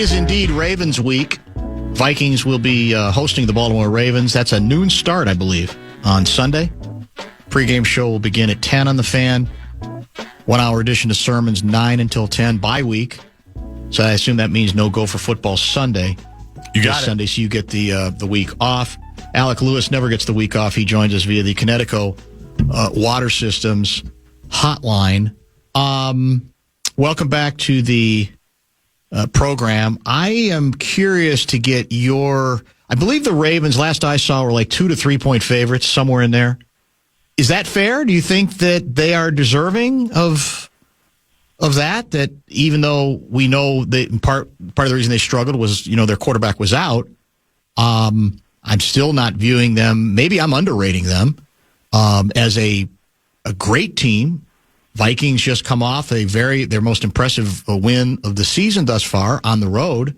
is indeed Ravens week. Vikings will be hosting the Baltimore Ravens. That's a noon start, I believe, on Sunday. Pre-game show will begin at 10 on the Fan. 1 hour edition of sermons, 9 until 10, bye week. So I assume that means no Gopher football Sunday. You got it. Sunday, so you get the week off. Alec Lewis never gets the week off. He joins us via the Connecticut Water Systems hotline. Welcome back to the program. I am curious to get your... I believe the Ravens, last I saw, were like 2 to 3 point favorites, somewhere in there. Is that fair? Do you think that they are deserving of that? That even though we know that part of the reason they struggled was, their quarterback was out, I'm still not viewing them. Maybe I'm underrating them as a great team. Vikings just come off their most impressive win of the season thus far on the road,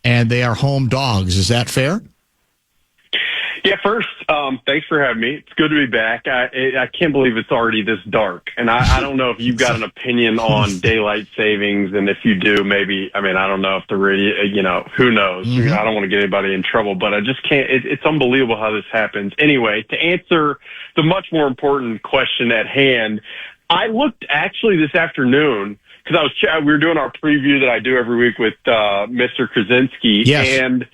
and they are home dogs. Is that fair? Yeah, first, thanks for having me. It's good to be back. I can't believe it's already this dark. And I don't know if you've got an opinion on daylight savings, and if you do, maybe, I don't know if the radio, who knows? Mm-hmm. I don't want to get anybody in trouble, but I just can't. It's unbelievable how this happens. Anyway, to answer the much more important question at hand, I looked actually this afternoon because we were doing our preview that I do every week with Mr. Krasinski, yes. And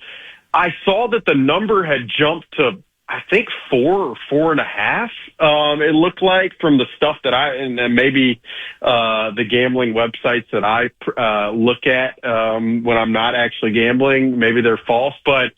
I saw that the number had jumped to, I think, 4 or 4.5. It looked like from the stuff that and maybe the gambling websites that I look at when I'm not actually gambling, maybe they're false. But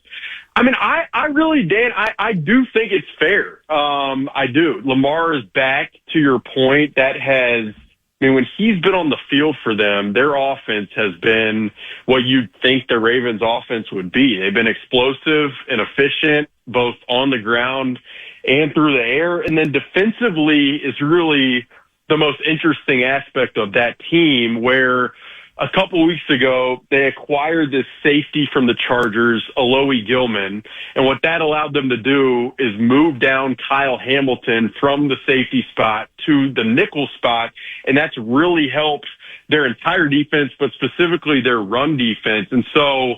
I really, Dan, I do think it's fair. I do. Lamar is back, to your point. That has, when he's been on the field for them, their offense has been what you'd think the Ravens offense would be. They've been explosive and efficient, both on the ground and through the air. And then defensively is really the most interesting aspect of that team, where a couple weeks ago, they acquired this safety from the Chargers, Alohi Gilman, and what that allowed them to do is move down Kyle Hamilton from the safety spot to the nickel spot, and that's really helped their entire defense, but specifically their run defense. And so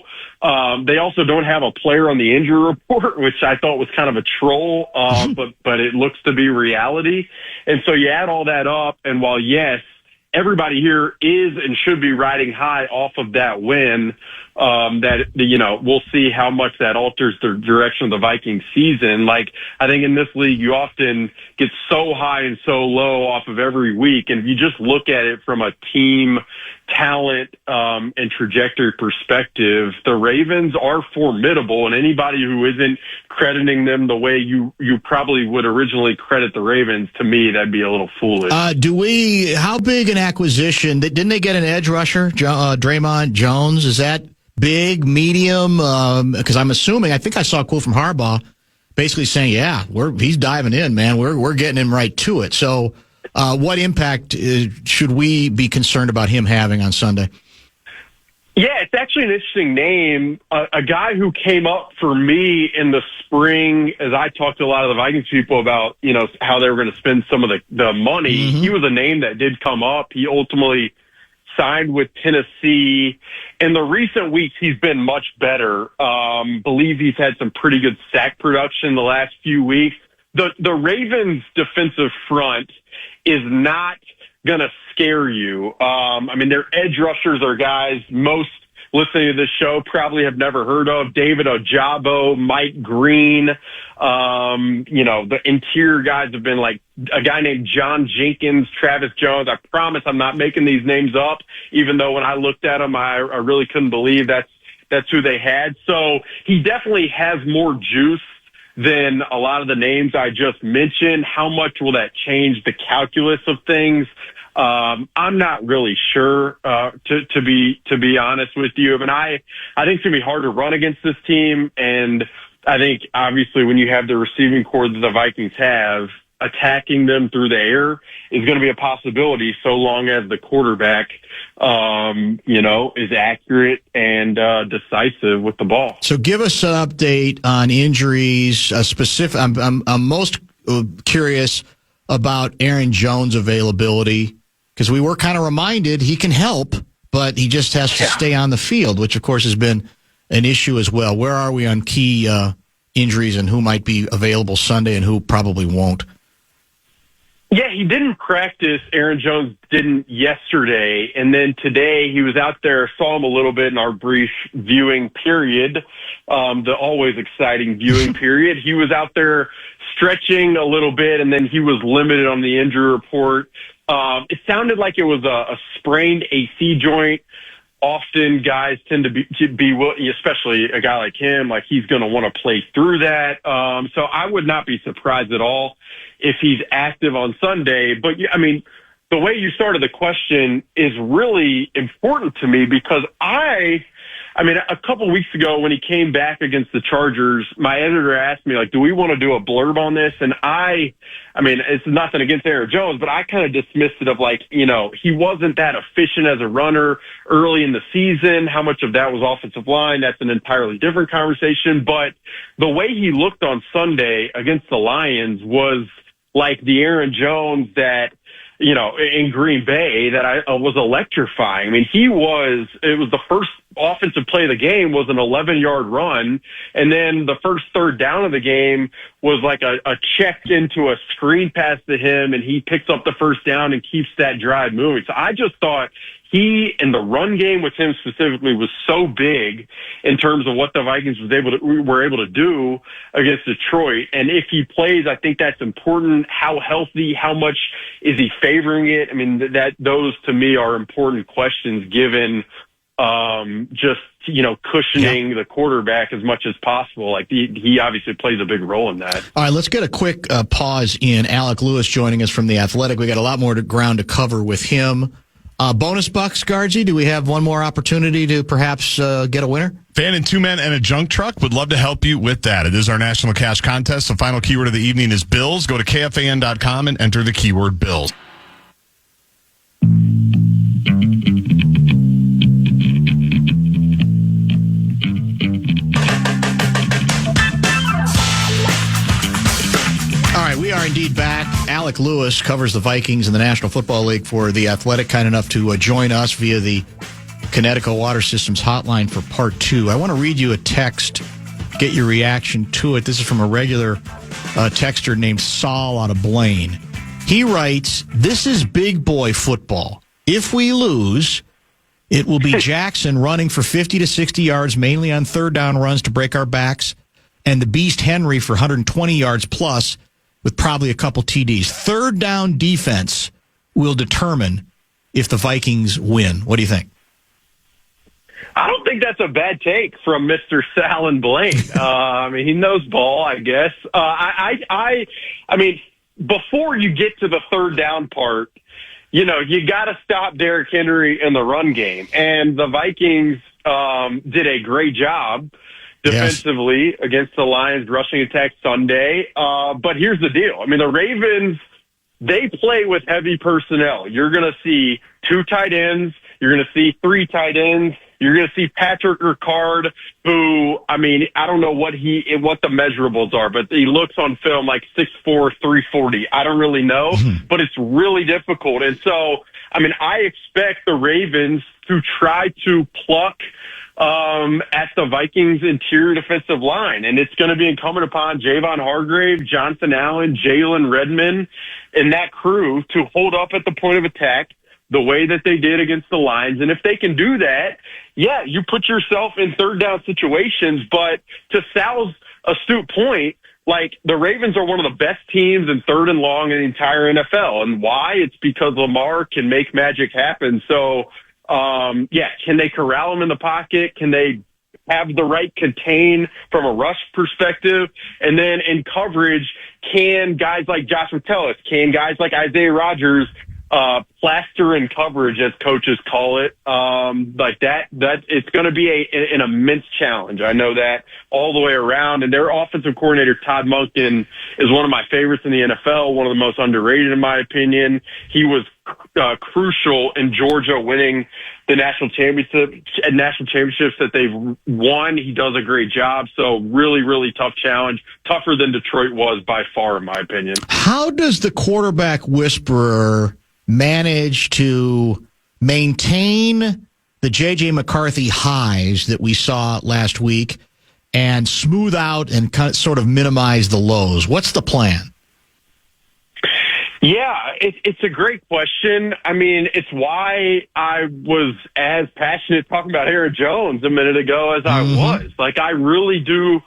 they also don't have a player on the injury report, which I thought was kind of a troll, but it looks to be reality. And so you add all that up, and while, yes, everybody here is and should be riding high off of that win, we'll see how much that alters the direction of the Vikings season. Like, I think in this league, you often get so high and so low off of every week. And if you just look at it from a team talent and trajectory perspective, the Ravens are formidable, and anybody who isn't crediting them the way you probably would originally credit the Ravens, to me, that'd be a little foolish. How big an acquisition? Didn't they get an edge rusher, Draymond Jones? Is that big, medium? Because I'm assuming, I think I saw a quote from Harbaugh basically saying, yeah, he's diving in, man. We're getting him right to it. So what impact should we be concerned about him having on Sunday? Yeah, it's actually an interesting name. A guy who came up for me in the spring as I talked to a lot of the Vikings people about, how they were going to spend some of the money. Mm-hmm. He was a name that did come up. He ultimately signed with Tennessee. In the recent weeks, he's been much better. Believe he's had some pretty good sack production the last few weeks. The Ravens' defensive front is not going to scare you. Their edge rushers are guys most listening to this show probably have never heard of. David Ojabo, Mike Green. The interior guys have been like a guy named John Jenkins, Travis Jones. I promise I'm not making these names up, even though when I looked at them, I really couldn't believe that's who they had. So he definitely has more juice than a lot of the names I just mentioned. How much will that change the calculus of things? I'm not really sure, to be honest with you. I think it's going to be hard to run against this team. And I think obviously when you have the receiving core that the Vikings have, attacking them through the air is going to be a possibility so long as the quarterback, is accurate and decisive with the ball. So give us an update on injuries. I'm most curious about Aaron Jones' availability, because we were kind of reminded he can help, but he just has to stay on the field, which, of course, has been an issue as well. Where are we on key injuries and who might be available Sunday and who probably won't? Yeah, he didn't practice. Aaron Jones didn't yesterday. And then today he was out there, saw him a little bit in our brief viewing period, the always exciting viewing period. He was out there stretching a little bit, and then he was limited on the injury report. It sounded like it was a sprained AC joint. Often guys tend to be, especially a guy like him, like he's going to want to play through that. So I would not be surprised at all if he's active on Sunday. But I mean, the way you started the question is really important to me because I mean, a couple weeks ago when he came back against the Chargers, my editor asked me, like, do we want to do a blurb on this? And I mean, it's nothing against Aaron Jones, but I kind of dismissed it of like, he wasn't that efficient as a runner early in the season. How much of that was offensive line? That's an entirely different conversation. But the way he looked on Sunday against the Lions was like the Aaron Jones that, in Green Bay that I was electrifying. I mean, it was the first offensive play of the game was an 11-yard run. And then the first third down of the game was like a check into a screen pass to him, and he picks up the first down and keeps that drive moving. So I just thought he and the run game with him specifically was so big in terms of what the Vikings were able to do against Detroit. And if he plays, I think that's important. How healthy, how much is he favoring it? I mean, those to me are important questions given cushioning the quarterback as much as possible. Like he obviously plays a big role in that. All right, let's get a quick pause in. Alec Lewis joining us from The Athletic. We got a lot more ground to cover with him. Bonus bucks, Guardsy, do we have one more opportunity to perhaps get a winner? Fan and 2 men and a junk truck would love to help you with that. It is our national cash contest. The final keyword of the evening is Bills. Go to KFAN.com and enter the keyword Bills. We are indeed back. Alec Lewis covers the Vikings in the National Football League for The Athletic, kind enough to join us via the Connecticut Water Systems hotline for part 2. I want to read you a text, get your reaction to it. This is from a regular texter named Saul out of Blaine. He writes, "This is big boy football. If we lose, it will be Jackson running for 50 to 60 yards, mainly on third down runs to break our backs, and the Beast Henry for 120 yards plus, with probably a couple TDs. Third down defense will determine if the Vikings win." What do you think? I don't think that's a bad take from Mr. Sal and Blaine. I mean, he knows ball, I guess. I mean, before you get to the third down part, you got to stop Derrick Henry in the run game. And the Vikings did a great job defensively against the Lions rushing attack Sunday. But here's the deal. I mean, the Ravens, they play with heavy personnel. You're going to see 2 tight ends. You're going to see 3 tight ends. You're going to see Patrick Ricard, who, I mean, I don't know what the measurables are, but he looks on film like 6'4", 340. I don't really know, but it's really difficult. And so, I mean, I expect the Ravens to try to pluck at the Vikings interior defensive line. And it's going to be incumbent upon Javon Hargrave, Jonathan Allen, Jalen Redmond, and that crew to hold up at the point of attack the way that they did against the Lions. And if they can do that, yeah, you put yourself in third down situations. But to Sal's astute point, like the Ravens are one of the best teams in third and long in the entire NFL. And why? It's because Lamar can make magic happen. So, can they corral him in the pocket? Can they have the right contain from a rush perspective? And then in coverage, can guys like Josh Metellus, can guys like Isaiah Rodgers plaster in coverage, as coaches call it, like that it's going to be an immense challenge. I know that all the way around. And their offensive coordinator, Todd Monken, is one of my favorites in the NFL, one of the most underrated in my opinion. He was crucial in Georgia winning the national championships that they've won. He does a great job. So really, really tough challenge, tougher than Detroit was by far, in my opinion. How does the quarterback whisperer manage to maintain the J.J. McCarthy highs that we saw last week and smooth out and sort of minimize the lows? What's the plan? Yeah, it's a great question. I mean, it's why I was as passionate talking about Aaron Jones a minute ago as I was. Like, I really do.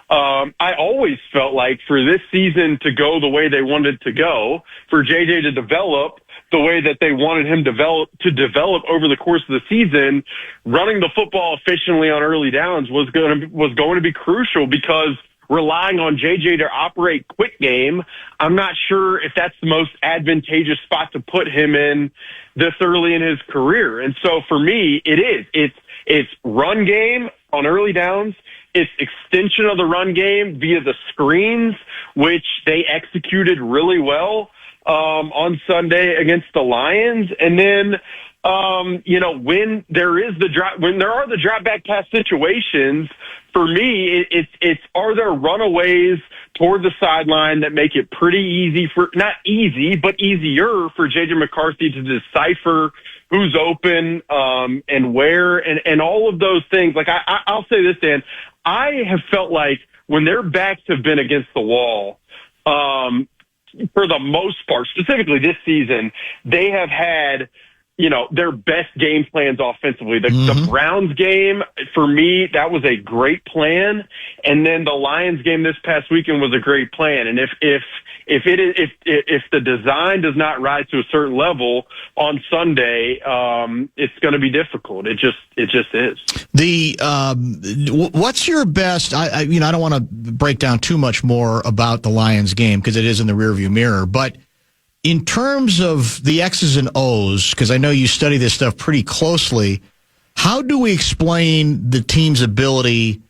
I always felt like for this season to go the way they wanted to go, for JJ to develop the way that they wanted him to develop over the course of the season, running the football efficiently on early downs was going to be crucial, because relying on JJ to operate quick game, I'm not sure if that's the most advantageous spot to put him in this early in his career. And so for me, it is. It's run game on early downs. It's extension of the run game via the screens, which they executed really well on Sunday against the Lions. And then, when there are the drop back pass situations, for me, it's are there runaways toward the sideline that make it pretty easy not easy, but easier for JJ McCarthy to decipher who's open, and where, and all of those things. Like, I'll say this, Dan, I have felt like when their backs have been against the wall, for the most part, specifically this season, they have had, their best game plans offensively. The Browns game, for me, that was a great plan. And then the Lions game this past weekend was a great plan. And if the design does not rise to a certain level on Sunday, it's going to be difficult. It just is. What's your best? I don't want to break down too much more about the Lions game because it is in the rearview mirror, but in terms of the X's and O's, because I know you study this stuff pretty closely, how do we explain the team's ability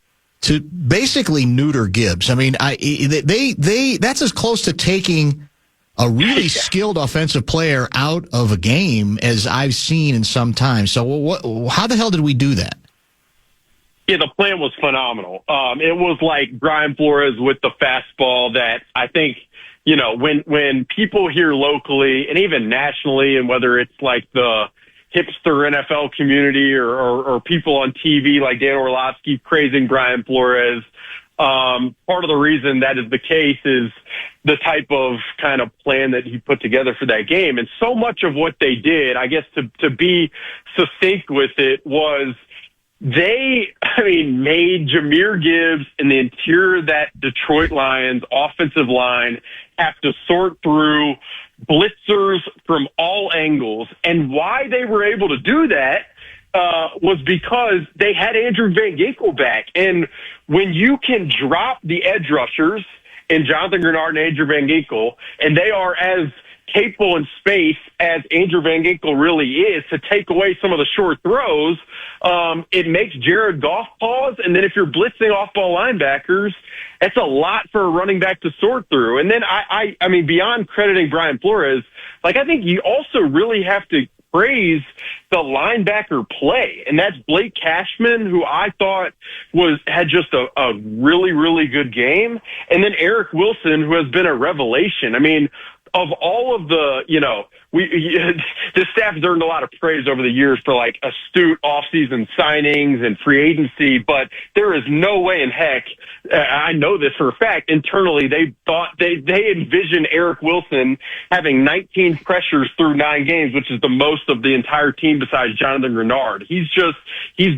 to basically neuter Gibbs? I mean, they that's as close to taking a really skilled offensive player out of a game as I've seen in some time. So how the hell did we do that? Yeah, the plan was phenomenal. It was like Brian Flores with the fastball that I think, when people here locally and even nationally, and whether it's like the hipster NFL community or people on TV like Dan Orlovsky praising Brian Flores, part of the reason that is the case is the type of kind of plan that he put together for that game. And so much of what they did, I guess to be succinct with it, was they made Jahmyr Gibbs and the interior of that Detroit Lions offensive line have to sort through blitzers from all angles. And why they were able to do that was because they had Andrew Van Ginkel back. And when you can drop the edge rushers in Jonathan Grenard and Andrew Van Ginkel, and they are as capable in space as Andrew Van Ginkel really is to take away some of the short throws, it makes Jared Goff pause. And then if you're blitzing off-ball linebackers, that's a lot for a running back to sort through. And then I mean, beyond crediting Brian Flores, like, I think you also really have to praise the linebacker play. And that's Blake Cashman, who I thought had just a really, really good game. And then Eric Wilson, who has been a revelation. I mean, of all of the, this staff has earned a lot of praise over the years for like astute offseason signings and free agency, but there is no way in heck, I know this for a fact, internally they thought they envisioned Eric Wilson having 19 pressures through 9 games, which is the most of the entire team besides Jonathan Grenard. He's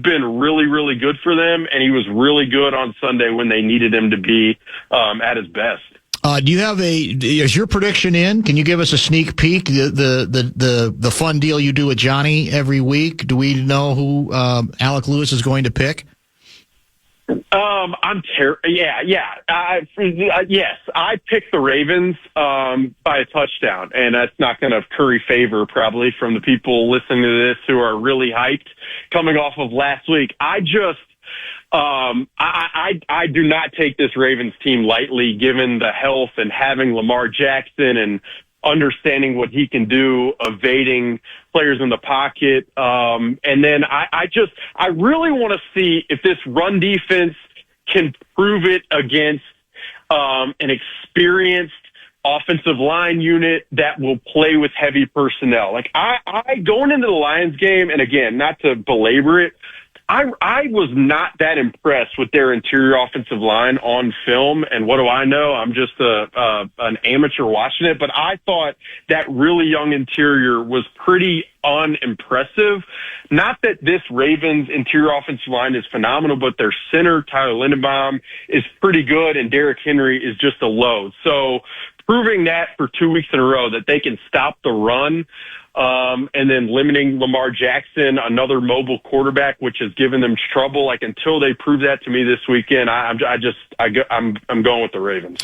been really, really good for them, and he was really good on Sunday when they needed him to be at his best. Do you have is your prediction in? Can you give us a sneak peek? The fun deal you do with Johnny every week. Do we know who Alec Lewis is going to pick? Yes, I picked the Ravens by a touchdown, and that's not going to curry favor probably from the people listening to this who are really hyped coming off of last week. I do not take this Ravens team lightly, given the health and having Lamar Jackson and understanding what he can do, evading players in the pocket. And then I really want to see if this run defense can prove it against an experienced offensive line unit that will play with heavy personnel. Like I going into the Lions game, and again, not to belabor it, I was not that impressed with their interior offensive line on film. And what do I know? I'm just an amateur watching it, but I thought that really young interior was pretty unimpressive. Not that this Ravens interior offensive line is phenomenal, but their center, Tyler Lindenbaum, is pretty good, and Derrick Henry is just a load. So proving that for 2 weeks in a row, that they can stop the run, and then limiting Lamar Jackson, another mobile quarterback, which has given them trouble. Like, until they prove that to me this weekend, I'm going with the Ravens.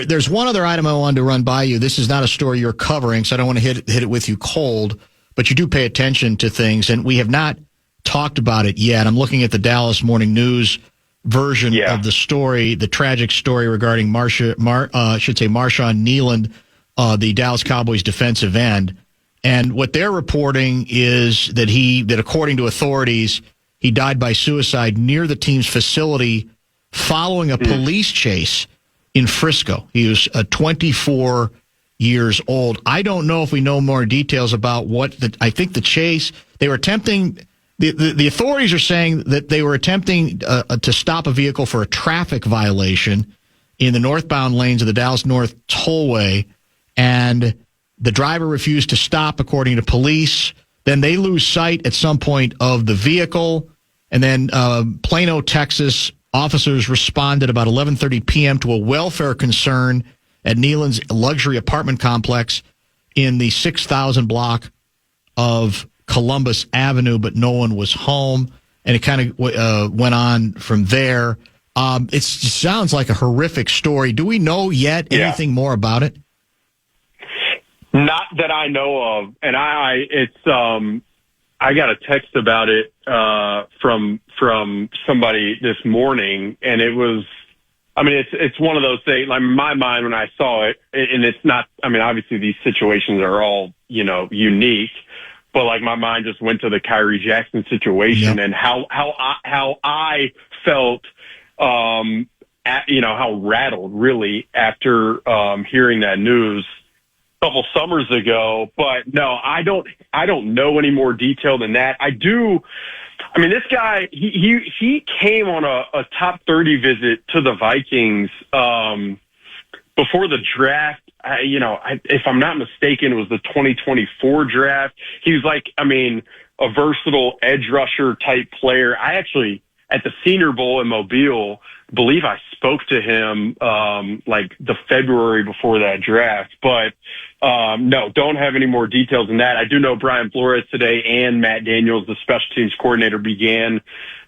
There's one other item I wanted to run by you. This is not a story you're covering, so I don't want to hit it with you cold, but you do pay attention to things, and we have not talked about it yet. I'm looking at the Dallas Morning News version of the story, the tragic story regarding Marshawn Nealand, the Dallas Cowboys defensive end. And what they're reporting is that according to authorities, he died by suicide near the team's facility following a police chase in Frisco. He was 24 years old. I don't know if we know more details about I think the chase, they were attempting, the authorities are saying that they were attempting to stop a vehicle for a traffic violation in the northbound lanes of the Dallas North Tollway, and the driver refused to stop, according to police. Then they lose sight at some point of the vehicle. And then Plano, Texas, officers responded about 11:30 p.m. to a welfare concern at Nealand's luxury apartment complex in the 6,000 block of Columbus Avenue, but no one was home. And it kind of went on from there. It sounds like a horrific story. Do we know yet anything more about it? Not that I know of, and I got a text about it from somebody this morning, and it was, I mean, it's one of those things. Like, in my mind, when I saw it, and it's not, I mean, obviously these situations are all, unique, but like my mind just went to the Kyrie Jackson situation and how I felt, how rattled really after hearing that news couple summers ago. But no, I don't know any more detail than that. I mean, this guy, he came on a top 30 visit to the Vikings before the draft. If I'm not mistaken, it was the 2024 draft. He was like, I mean, a versatile edge rusher type player. I actually, at the Senior Bowl in Mobile, believe I spoke to him like the February before that draft. But no, don't have any more details than that. I do know Brian Flores today and Matt Daniels, the special teams coordinator, began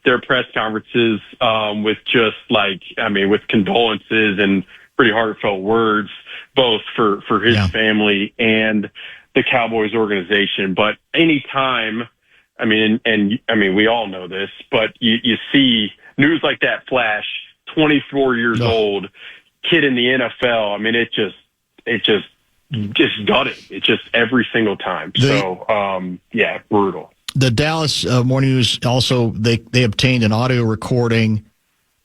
their press conferences with just with condolences and pretty heartfelt words, both for his family and the Cowboys organization. But anytime, we all know this, but you see news like that flash, 24 years old, kid in the NFL. I mean, it just gutted. It's just every single time. Brutal. The Dallas Morning News also, they obtained an audio recording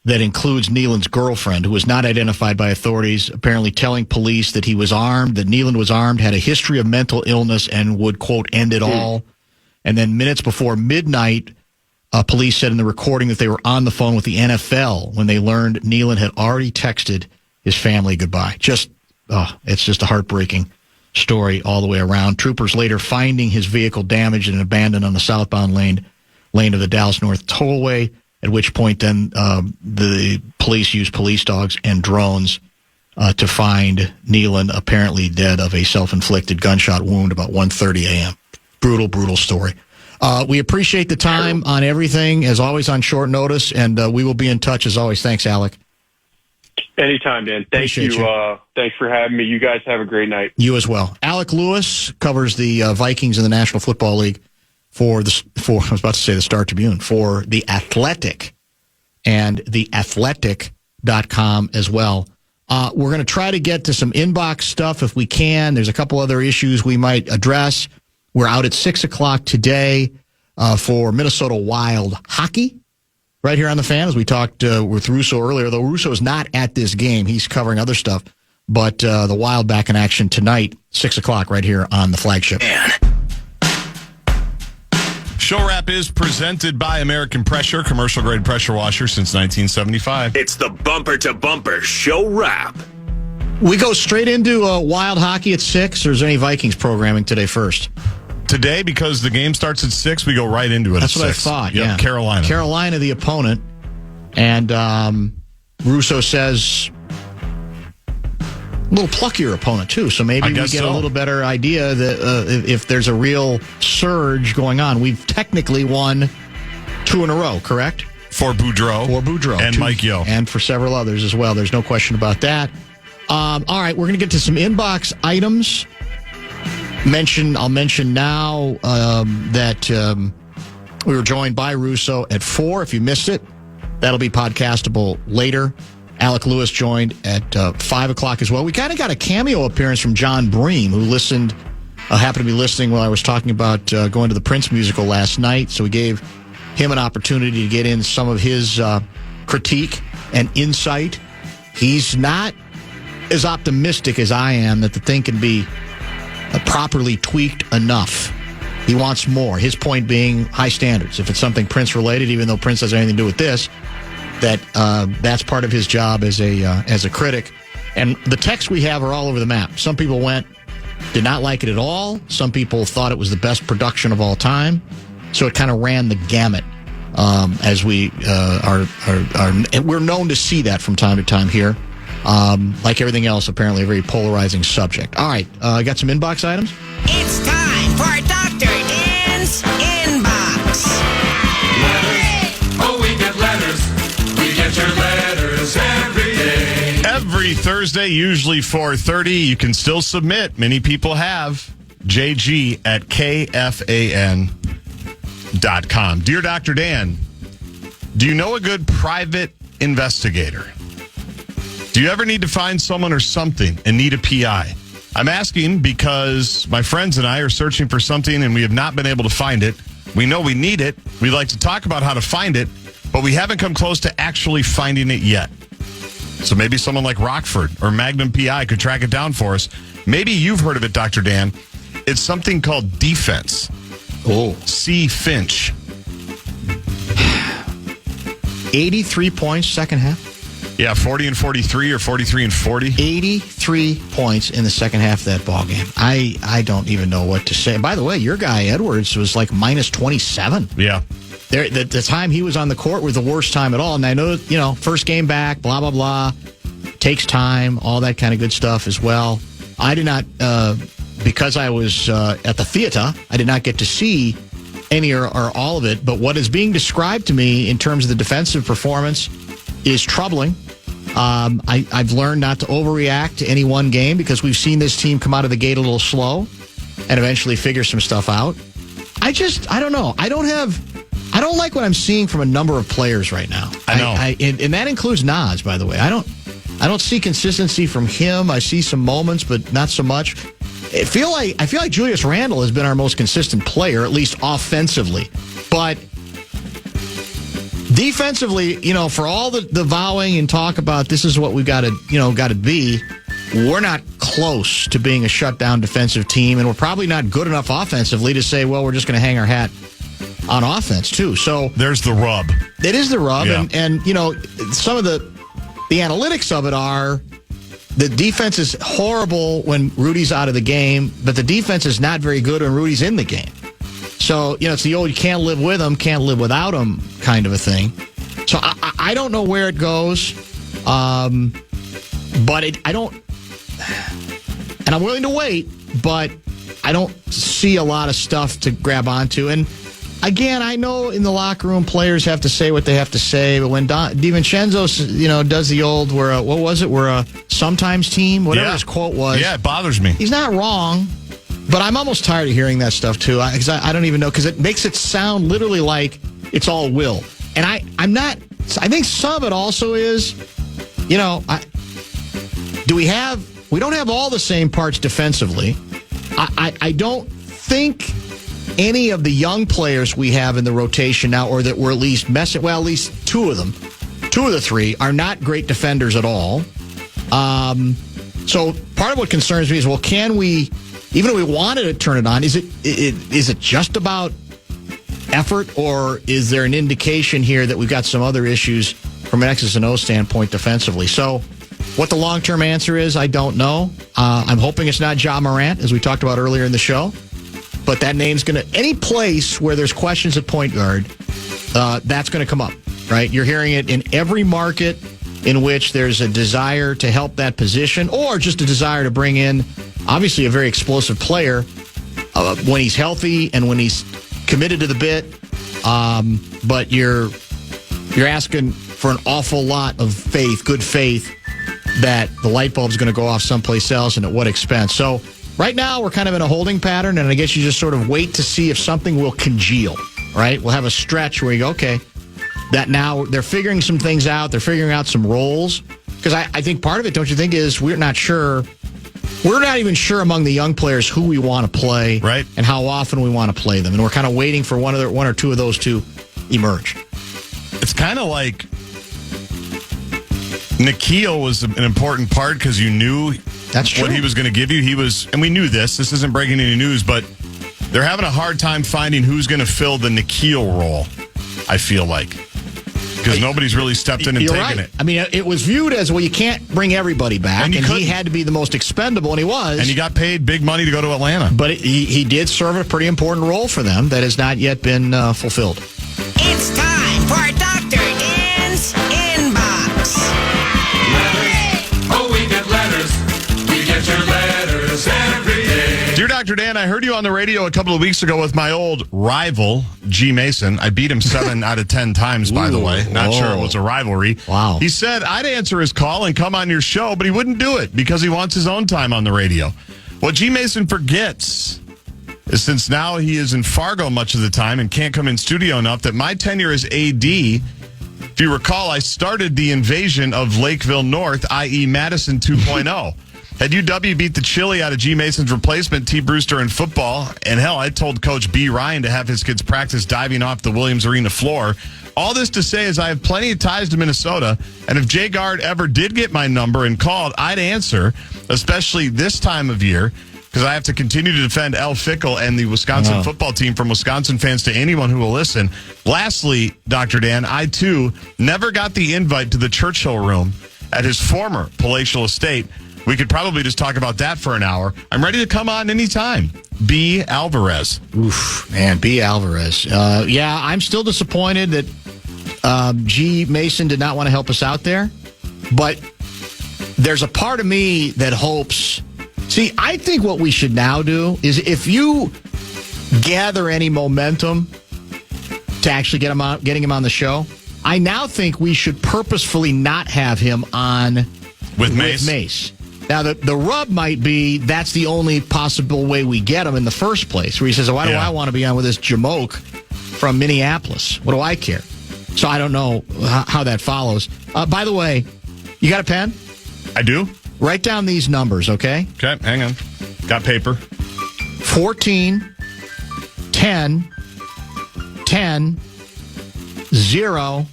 that includes Nealand's girlfriend, who was not identified by authorities, apparently telling police that he was armed, that Nealand was armed, had a history of mental illness, and would, quote, end it all. And then minutes before midnight, police said in the recording that they were on the phone with the NFL when they learned Nealand had already texted his family goodbye. It's just a heartbreaking story all the way around. Troopers later finding his vehicle damaged and abandoned on the southbound lane of the Dallas North Tollway, at which point then the police used police dogs and drones to find Nealand apparently dead of a self-inflicted gunshot wound about 1:30 a.m. Brutal, brutal story. We appreciate the time on everything, as always, on short notice, and we will be in touch as always. Thanks, Alec. Anytime, Dan. Thank you. Thanks for having me. You guys have a great night. You as well. Alec Lewis covers the Vikings in the National Football League for I was about to say the Star Tribune, for The Athletic and theathletic.com as well. We're going to try to get to some inbox stuff if we can. There's a couple other issues we might address. We're out at 6 o'clock today for Minnesota Wild hockey right here on the Fan, as we talked with Russo earlier, though Russo is not at this game. He's covering other stuff But the Wild back in action tonight, 6 o'clock right here on the flagship. Show Wrap is presented by American Pressure, commercial-grade pressure washer since 1975. It's the bumper-to-bumper Show Wrap. We go straight into Wild hockey at 6, or is there any Vikings programming today first? Today, because the game starts at 6, we go right into it. That's at what 6. I thought, Yep, yeah. Carolina, the opponent. And Russo says a little pluckier opponent, too. So maybe we get a little better idea that if there's a real surge going on. We've technically won 2 in a row, correct? For Boudreaux. And Mike Yeo. And for several others as well. There's no question about that. All right, we're going to get to some inbox items. I'll mention now that we were joined by Russo at 4. If you missed it, that'll be podcastable later. Alec Lewis joined at 5 o'clock as well. We kind of got a cameo appearance from John Bream, who happened to be listening while I was talking about going to the Prince musical last night. So we gave him an opportunity to get in some of his critique and insight. He's not as optimistic as I am that the thing can be properly tweaked enough. He wants more. His point being high standards. If it's something Prince related, even though Prince doesn't have anything to do with this, that's part of his job as a critic. And the texts we have are all over the map. Some people did not like it at all. Some people thought it was the best production of all time. So it kind of ran the gamut. As we and we're known to see that from time to time here. Like everything else, apparently a very polarizing subject. All right, I got some inbox items. It's time for Dr. Dan's Inbox. Letters. Oh, we get letters. We get your letters every day. Every Thursday, usually 4:30. You can still submit. Many people have. JG at KFAN.com. Dear Dr. Dan, do you know a good private investigator? Do you ever need to find someone or something and need a PI? I'm asking because my friends and I are searching for something and we have not been able to find it. We know we need it. We'd like to talk about how to find it, but we haven't come close to actually finding it yet. So maybe someone like Rockford or Magnum PI could track it down for us. Maybe you've heard of it, Dr. Dan. It's something called defense. Oh. C. Finch. 83 points, second half. Yeah, 40 and 43 or 43 and 40. 83 points in the second half of that ball game. I don't even know what to say. And by the way, your guy Edwards was like minus 27. Yeah. The time he was on the court was the worst time at all. And I know, first game back, blah, blah, blah. Takes time, all that kind of good stuff as well. I did not, because I was at the theater, I did not get to see any or all of it. But what is being described to me in terms of the defensive performance is troubling. I've learned not to overreact to any one game because we've seen this team come out of the gate a little slow and eventually figure some stuff out. I don't know. I don't like what I'm seeing from a number of players right now. I know. And that includes Nas, by the way. I don't see consistency from him. I see some moments, but not so much. I feel like Julius Randle has been our most consistent player, at least offensively. But defensively, for all the vowing and talk about this is what we've got to be, we're not close to being a shutdown defensive team, and we're probably not good enough offensively to say, well, we're just going to hang our hat on offense too. So there's the rub. It is the rub, yeah. and some of the analytics of it are the defense is horrible when Rudy's out of the game, but the defense is not very good when Rudy's in the game. So, it's the old you can't live with him, can't live without him kind of a thing. So I don't know where it goes, but I don't, and I'm willing to wait, but I don't see a lot of stuff to grab onto. And again, I know in the locker room players have to say what they have to say, but when DiVincenzo, does the old, we're a sometimes team, whatever his quote was. Yeah, it bothers me. He's not wrong. But I'm almost tired of hearing that stuff, too, because I don't even know, because it makes it sound literally like it's all will. And I'm not, I think some of it also is, we don't have all the same parts defensively. I don't think any of the young players we have in the rotation now, or that we're at least at least two of them, two of the three, are not great defenders at all. So part of what concerns me is, well, can we, even if we wanted to turn it on, is it just about effort, or is there an indication here that we've got some other issues from an X's and O standpoint defensively? So what the long-term answer is, I don't know. I'm hoping it's not Ja Morant, as we talked about earlier in the show. But that name's going to, any place where there's questions at point guard, that's going to come up, right? You're hearing it in every market in which there's a desire to help that position, or just a desire to bring in, obviously, a very explosive player when he's healthy and when he's committed to the bit. But you're asking for an awful lot of faith, good faith, that the light bulb's going to go off someplace else, and at what expense. So right now we're kind of in a holding pattern, and I guess you just sort of wait to see if something will congeal, right? We'll have a stretch where you go, okay, that now they're figuring some things out. They're figuring out some roles. Because I think part of it, don't you think, is we're not sure. We're not even sure among the young players who we want to play, right, and how often we want to play them. And we're kind of waiting for one or two of those to emerge. It's kind of like Nikhil was an important part because you knew that's true. What he was going to give you. He was, and we knew this. This isn't breaking any news, but they're having a hard time finding who's going to fill the Nikhil role, I feel like. Because nobody's really stepped in and taken it. I mean, it was viewed as, well, you can't bring everybody back, and he had to be the most expendable, and he was. And he got paid big money to go to Atlanta. But he did serve a pretty important role for them that has not yet been fulfilled. It's time for Dr. Dan's Inbox. Letters. Oh, we get letters. We get your letters every day. Dear Dr. Dan, I heard you on the radio a couple of weeks ago with my old rival, G. Mason. I beat him 7 out of 10 times, by the way. Not sure it was a rivalry. Wow. He said I'd answer his call and come on your show, but he wouldn't do it because he wants his own time on the radio. What G. Mason forgets is, since now he is in Fargo much of the time and can't come in studio enough, that my tenure as AD, if you recall, I started the invasion of Lakeville North, i.e. Madison 2.0. Had UW beat the chili out of G. Mason's replacement, T. Brewster, in football, and hell, I told Coach B. Ryan to have his kids practice diving off the Williams Arena floor. All this to say is I have plenty of ties to Minnesota, and if Jay Gard ever did get my number and called, I'd answer, especially this time of year, because I have to continue to defend Al Fickle and the Wisconsin football team from Wisconsin fans to anyone who will listen. Lastly, Dr. Dan, I, too, never got the invite to the Churchill Room at his former palatial estate. We could probably just talk about that for an hour. I'm ready to come on anytime. B. Alvarez. Oof, man, B. Alvarez. Yeah, I'm still disappointed that G. Mason did not want to help us out there. But there's a part of me that hopes. See, I think what we should now do is, if you gather any momentum to actually getting him on the show, I now think we should purposefully not have him on with Mace. Now, the rub might be that's the only possible way we get him in the first place, where he says, why do I want to be on with this jamoke from Minneapolis? What do I care? So I don't know how that follows. By the way, you got a pen? I do. Write down these numbers, okay? Okay, hang on. Got paper. 14, 10, 10, 0,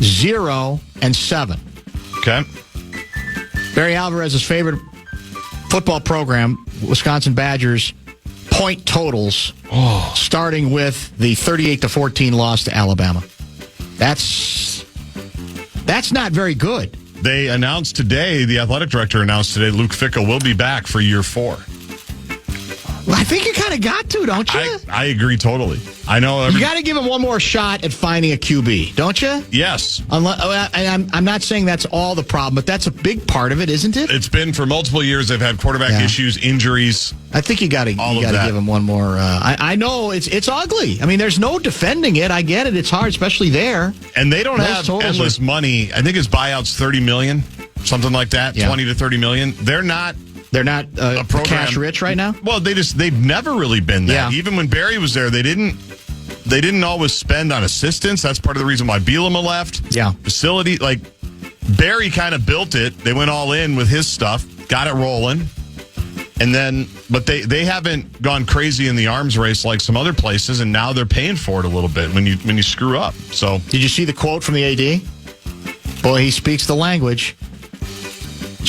0, and 7. Okay. Barry Alvarez's favorite football program, Wisconsin Badgers, point totals, starting with the 38-14 loss to Alabama. That's not very good. They announced today, the athletic director announced today, Luke Fickell will be back for year 4. Well, I think you kind of got to, don't you? I agree totally. I know. You got to give him one more shot at finding a QB, don't you? Yes. I'm not saying that's all the problem, but that's a big part of it, isn't it? It's been for multiple years. They've had quarterback issues, injuries. I think you got to give him one more. I know it's ugly. I mean, there's no defending it. I get it. It's hard, especially there. And they don't have endless money. I think his buyout's $30 million, something like that, 20 to 30 million. They're not cash rich right now. Well, they've never really been that. Even when Barry was there, they didn't always spend on assistants. That's part of the reason why Bielema left. Yeah, facility, like Barry kind of built it. They went all in with his stuff, got it rolling, and then but they haven't gone crazy in the arms race like some other places, and now they're paying for it a little bit when you screw up. So did you see the quote from the AD? Boy, he speaks the language.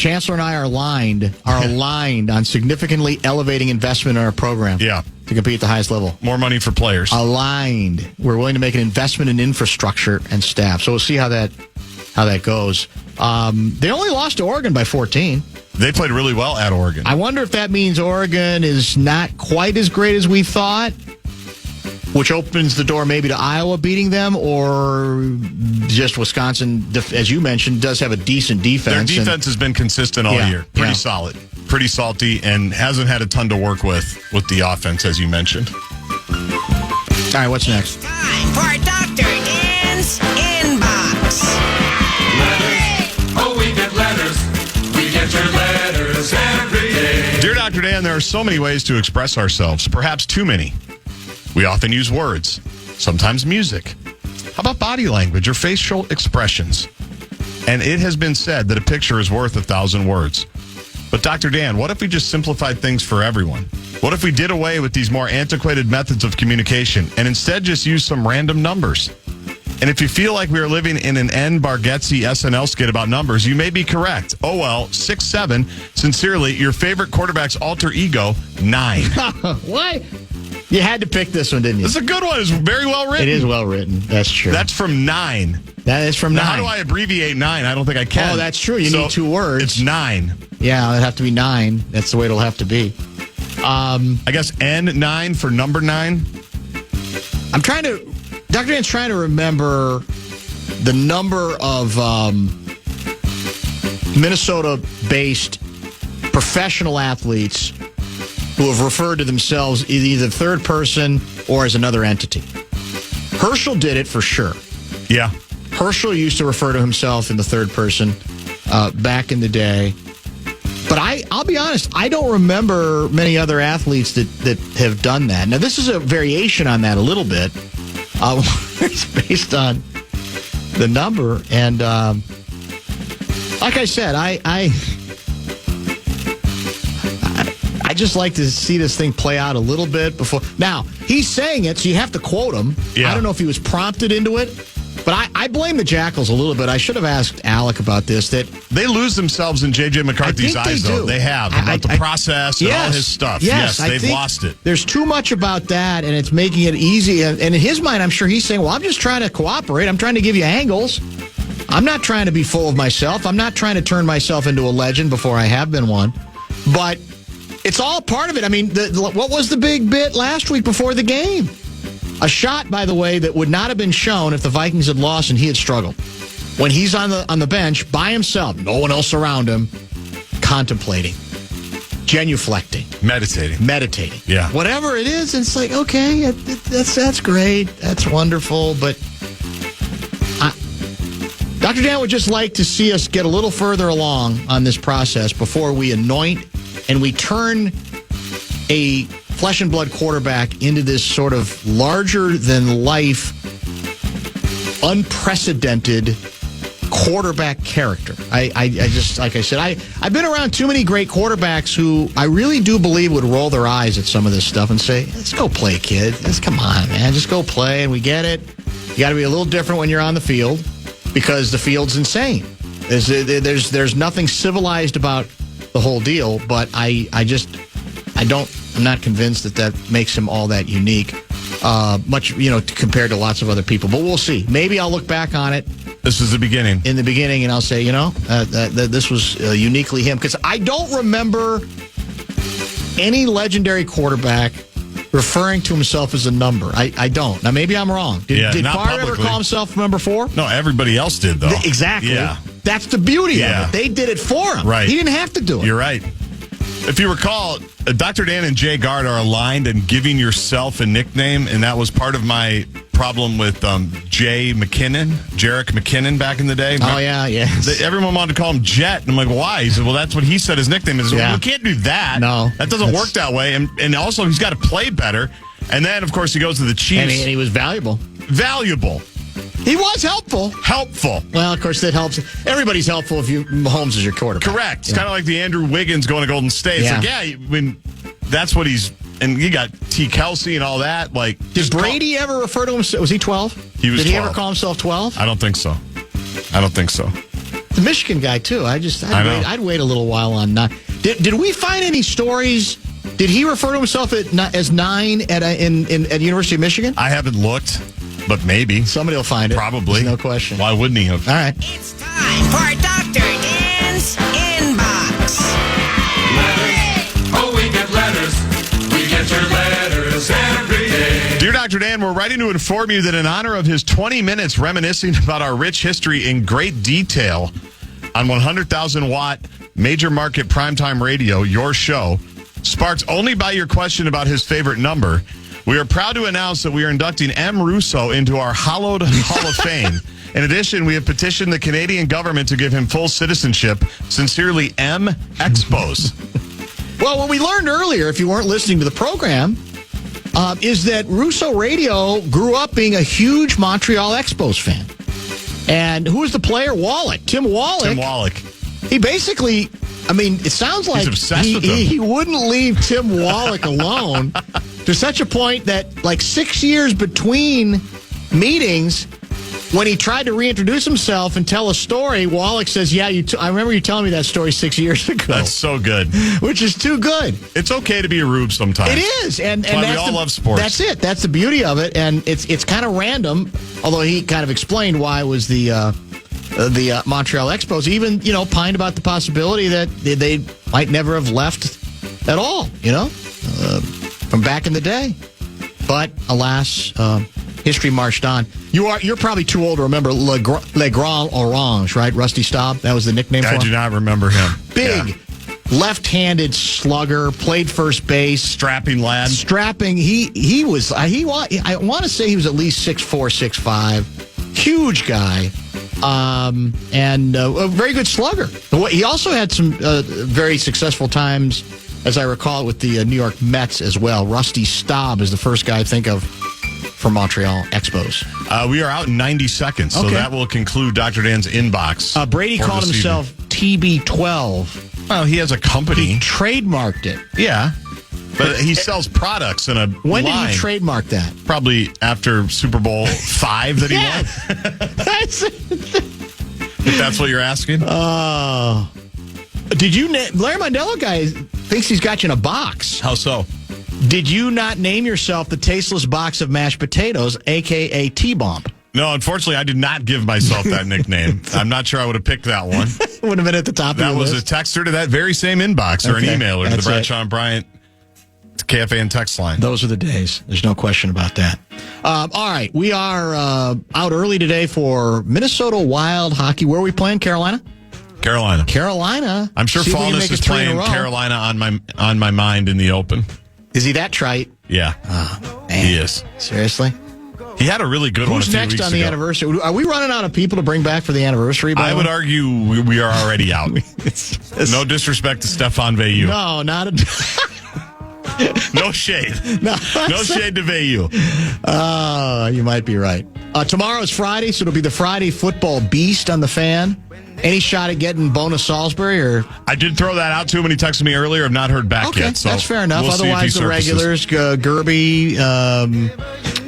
Chancellor and I are aligned on significantly elevating investment in our program. Yeah. To compete at the highest level. More money for players. Aligned. We're willing to make an investment in infrastructure and staff. So we'll see how that goes. They only lost to Oregon by 14. They played really well at Oregon. I wonder if that means Oregon is not quite as great as we thought, which opens the door maybe to Iowa beating them, or just Wisconsin, as you mentioned, does have a decent defense. Their defense has been consistent all year. Pretty solid. Pretty salty, and hasn't had a ton to work with the offense, as you mentioned. All right, what's next? Time for Dr. Dan's Inbox. Letters. Oh, we get letters. We get your letters every day. Dear Dr. Dan, there are so many ways to express ourselves, perhaps too many. We often use words, sometimes music. How about body language or facial expressions? And it has been said that a picture is worth 1,000 words. But Dr. Dan, what if we just simplified things for everyone? What if we did away with these more antiquated methods of communication and instead just use some random numbers? And if you feel like we are living in an N. Bargatze SNL skit about numbers, you may be correct. Oh well, 6'7". Sincerely, your favorite quarterback's alter ego, 9. What? You had to pick this one, didn't you? This is a good one. It's very well written. It is well written. That's true. That's from 9. That is from 9. Now, how do I abbreviate 9? I don't think I can. Oh, that's true. You need 2 words. It's 9. Yeah, it'd have to be 9. That's the way it'll have to be. I guess N9 for number 9. Dr. Dan's trying to remember the number of Minnesota-based professional athletes who have referred to themselves either third person or as another entity. Herschel did it for sure. Yeah. Herschel used to refer to himself in the third person back in the day. But I'll be honest, I don't remember many other athletes that have done that. Now, this is a variation on that a little bit. It's based on the number. And like I said, I just like to see this thing play out a little bit before. Now, he's saying it, so you have to quote him. Yeah. I don't know if he was prompted into it. But I blame the Jackals a little bit. I should have asked Alec about this. That they lose themselves in J.J. McCarthy's eyes, though. They have. About the process and all his stuff. Yes, they've lost it. There's too much about that, and it's making it easy. And in his mind, I'm sure he's saying, well, I'm just trying to cooperate. I'm trying to give you angles. I'm not trying to be full of myself. I'm not trying to turn myself into a legend before I have been one. But it's all part of it. I mean, what was the big bit last week before the game? A shot, by the way, that would not have been shown if the Vikings had lost and he had struggled. When he's on the bench by himself, no one else around him, contemplating, genuflecting, meditating. Yeah. Whatever it is, it's like, okay, that's great. That's wonderful. But Dr. Dan would just like to see us get a little further along on this process before we anoint and we turn a flesh and blood quarterback into this sort of larger-than-life, unprecedented quarterback character. I just, like I said, I've been around too many great quarterbacks who I really do believe would roll their eyes at some of this stuff and say, let's go play, kid. Come on, man. Just go play, and we get it. You got to be a little different when you're on the field because the field's insane. There's nothing civilized about the whole deal, but I'm not convinced that makes him all that unique, much, compared to lots of other people. But we'll see. Maybe I'll look back on it. This is the beginning. In the beginning, and I'll say, this was uniquely him. Because I don't remember any legendary quarterback referring to himself as a number. I don't. Now, maybe I'm wrong. Did Favre ever call himself number 4? No, everybody else did, though. Exactly. Yeah. That's the beauty of it. They did it for him. Right. He didn't have to do it. You're right. If you recall, Dr. Dan and Jay Gard are aligned in giving yourself a nickname, and that was part of my problem with Jarek McKinnon back in the day. Oh, yeah, Everyone wanted to call him Jet, and I'm like, why? He said, well, that's what he said his nickname is. Well, we can't do that. No. That doesn't work that way, and also he's got to play better. And then, of course, he goes to the Chiefs. And he was valuable. He was helpful. Well, of course, that helps. Everybody's helpful if Mahomes is your quarterback. Correct. It's kind of like the Andrew Wiggins going to Golden State. It's like, that's what he's... And you got T. Kelsey and all that. Like, did Brady ever refer to himself? Was he 12? He was 12. Did he ever call himself 12? I don't think so. The Michigan guy, too. I'd wait a little while on 9. Did we find any stories? Did he refer to himself as 9 at the University of Michigan? I haven't looked, but maybe. Somebody will find it. Probably. There's no question. Why wouldn't he have? All right. It's time for Dr. Dan's Inbox. Letters. Oh, we get letters. We get your letters every day. Dear Dr. Dan, we're writing to inform you that in honor of his 20 minutes reminiscing about our rich history in great detail on 100,000-watt major market primetime radio, your show, sparked only by your question about his favorite number, we are proud to announce that we are inducting M. Russo into our hallowed Hall of Fame. In addition, we have petitioned the Canadian government to give him full citizenship. Sincerely, M. Expos. Well, what we learned earlier, if you weren't listening to the program, is that Russo Radio grew up being a huge Montreal Expos fan. And who was the player? Wallach. Tim Wallach. He basically, it sounds like he's obsessed with him. He wouldn't leave Tim Wallach alone to such a point that, like, 6 years between meetings, when he tried to reintroduce himself and tell a story, Wallach says, yeah, I remember you telling me that story 6 years ago. That's so good. Which is too good. It's okay to be a rube sometimes. It is. And that's why we all love sports. That's it. That's the beauty of it. And it's kind of random, although he kind of explained why it was the Montreal Expos. Even, pined about the possibility that they might never have left at all, from back in the day. But alas, history marched on. You're probably too old to remember Le Grand Orange, right? Rusty Staub. That was the nickname for him. I do not remember him. Big, left-handed slugger, played first base. Strapping lad. He was. I want to say he was at least 6'4", 6'5". Huge guy. And a very good slugger. He also had some very successful times, as I recall, with the New York Mets as well. Rusty Staub is the first guy I think of for Montreal Expos. We are out in 90 seconds, so that will conclude Dr. Dan's inbox. Brady called himself TB12. Well, he has a company. He trademarked it. Yeah. But he sells products in a When did he trademark that? Probably after Super Bowl 5 that he won. If that's what you're asking. Did you Larry Mondello guy thinks he's got you in a box. How so? Did you not name yourself the tasteless box of mashed potatoes, a.k.a. T-Bomb? No, unfortunately, I did not give myself that nickname. I'm not sure I would have picked that one. Would have been at the top of the list. That was a texter to that very same inbox or an emailer to the Bradshaw and Bryant KFAN text line. Those are the days. There's no question about that. All right. We are out early today for Minnesota Wild hockey. Where are we playing? Carolina? Carolina. I'm sure Fallness is playing Carolina on my mind in the open. Is he that trite? Yeah. Oh, man. He is. Seriously? He had a really good one a few weeks ago. Who's next on the anniversary? Are we running out of people to bring back for the anniversary? I would argue we are already out. No disrespect to Stefan Veilleux. No, not a... No shade. No shade to Veilleux. You might be right. Tomorrow's Friday, so it'll be the Friday football beast on the fan. Any shot at getting Bonus Salisbury? Or I did throw that out to him when he texted me earlier. I've not heard back yet. So that's fair enough. We'll Otherwise, the regulars, Gerby,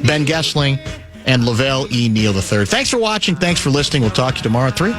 Ben Gessling, and Lavelle E. Neal III. Thanks for watching. Thanks for listening. We'll talk to you tomorrow at 3.